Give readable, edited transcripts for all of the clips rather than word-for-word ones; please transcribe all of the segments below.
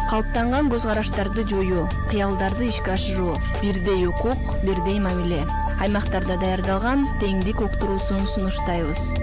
Калыптанган көз караштарды жоюу, кыялдарды ишке ашыруу, бирдей укук, бирдей мамиле. Аймактарда даярдалган теңдик уктуруусун сунуштайбыз.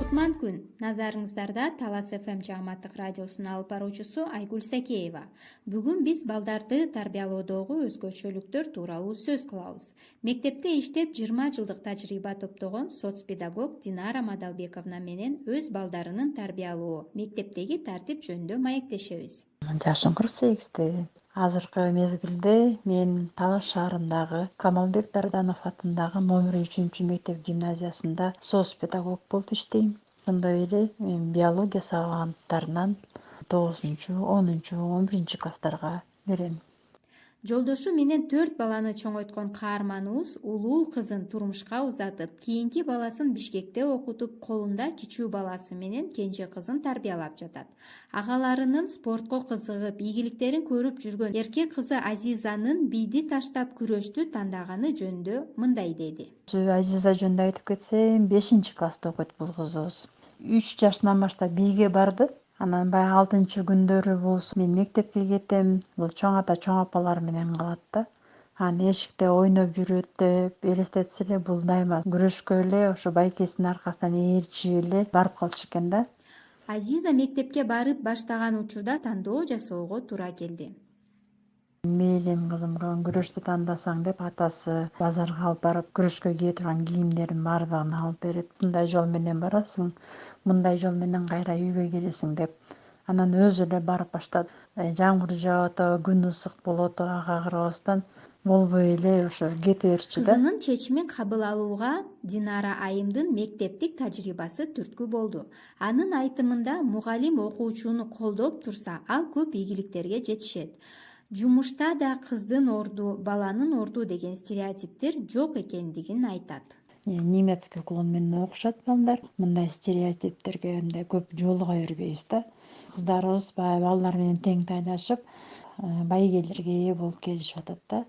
Кутман күн. Назарыңыздарда Талас ФМ жааматтык радиосунун алып баруучусу Айгүл Сакеева. Бүгүн биз балдарды тарбиялоодогу өзгөчөлүктөр тууралуу сөз кылабыз. Мектепте иштеп 20 жылдык тажрыйба топтогон соцпедагог Динара Мадалбековна менен өз балдарынын тарбиялоо, мектептеги тартип жөнүндө маектешебиз. Жашым 48-те. Азыркы мезгилде мен Талас шаарындагы Камалбек Дарданов атындагы номер 3 мектеп гимназиясында соцпедагог болуп иштейм. Ошондой эле мен биология сабактарынан 9-10, 11 класстарга берем. Жолдошу менен 4 баланы чоңойткон каарманыбыз улуу кызын турмушка узатып, кийинки баласын Бишкекте окутуп, колунда кичүү баласы менен кенже кызын тарбиялап жатат. Агаларынын спортко кызыгып, ийгиликтерин көрүп жүргөн эркек кызы Азизанын бийди таштап күрөштү тандаганы жөнүндө мындай деди. Азиза жөнүндө айтып кетсем, 5-класста окуйт бул кызыбыз. 3 жашынан баштап бийге барды. Анан баягы 6-күндөрү болсо мен мектепке кетем. Бул чоң ата чоң апалар менен калат да. Анан эшикте ойноп жүрөт деп элестетсе эле бул дайыма күрөшкө эле ошо байкесинин аркасынан ээрчип эле барып калчу экен да. Азиза мектепке барып баштаган учурда тандоо жасоого туура келди. Мейлим кызым, күрөштү тандасаң деп атасы базарга алып барып күрөшкө кие турган кийимдерин баардыгын алып берип, мындай жол менен барасың, мындай жол менен кайра үйгө келесиң деп. Анан өзү эле барып баштады. Жамгыр жаап атабы, күн ысык болуп атабы, ага карабастан болбой эле ошо кете берчү да. Кызынын чечимин кабыл алууга Динара айымдын мектептик тажрыйбасы түрткү болду. Анын айтымында мугалим окуучуну колдоп турса, ал көп ийгиликтерге жетишет. Жумушта да кыздын орду, баланын орду деген стереотиптер жок экендигин айтат. Немецкий клон менен окушат балдар. Мындай стереотиптерге көп жолуга бербейбиз да. Кыздарыбыз балдар менен тең тайлашып, байгелерге ээ болуп келишип атат да.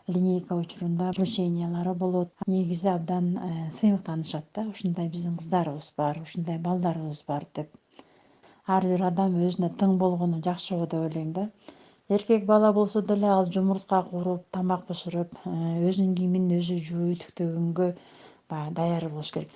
Линейка учурунда вручениялары болот. Негизи абдан сыймыктанышат да. Ушундай биздин кыздарыбыз бар, ушундай балдарыбыз бар деп. Ар бир адам өзүнө тың болгону жакшы го деп ойлойм да. Эркек бала болсо деле ал жумуртка куруп, тамак бышырып, өзүнүн кийимин өзү жууп, үтүктөгөнгө даяр болуш керек.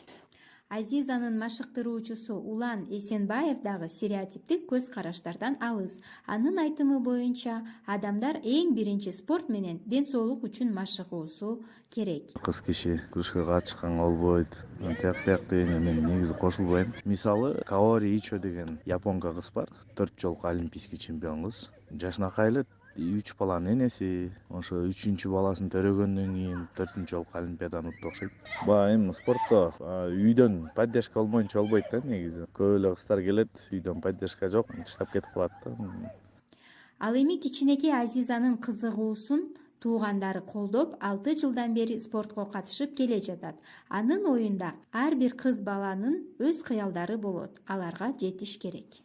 Азизанын машыктыруучусу Улан Эсенбаев дагы стереотиптик көз караштардан алыс. Анын айтымы боюнча, адамдар эң биринчи спорт менен ден соолук үчүн машыгуусу керек. Кыз киши күрөшкө катышканга болбойт. Тияк деген мен негизи кошулбайм. Мисалы, Каори Ичо деген японка кыз бар. 4 жолку олимпийский чемпион кыз. Жашынакай эле 3 баланын энеси, ошо 3-чү баласын төрөгөндөн кийин 4-чү жолку олимпиаданы утtu окшойт. Эми спортто үйдөн поддержка болмоюнча болбойт да негизи. Көп эле кыздар келет, үйдөн поддержка жок, таштап кетип калат да. Ал эми кичинекей Азизанын кызыгуусун туугандары колдоп, 6 жылдан бери спортко катышып келе жатат. Анын оюнда ар бир кыз баланын өз кыялдары болот, аларга жетиш керек.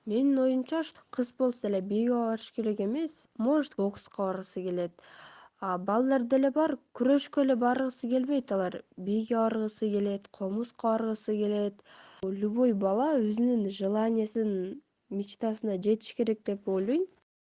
Менин оюмча кыз болсо эле бийге барыш керек эмес, может бокска баргысы келет. Балдар деле бар, күрөшкө эле баргысы келбейт, алар бийге баргысы келет, комузга баргысы келет. Любой бала өзүнүн желаниясын, мечтасына жетиш керек деп ойлойм.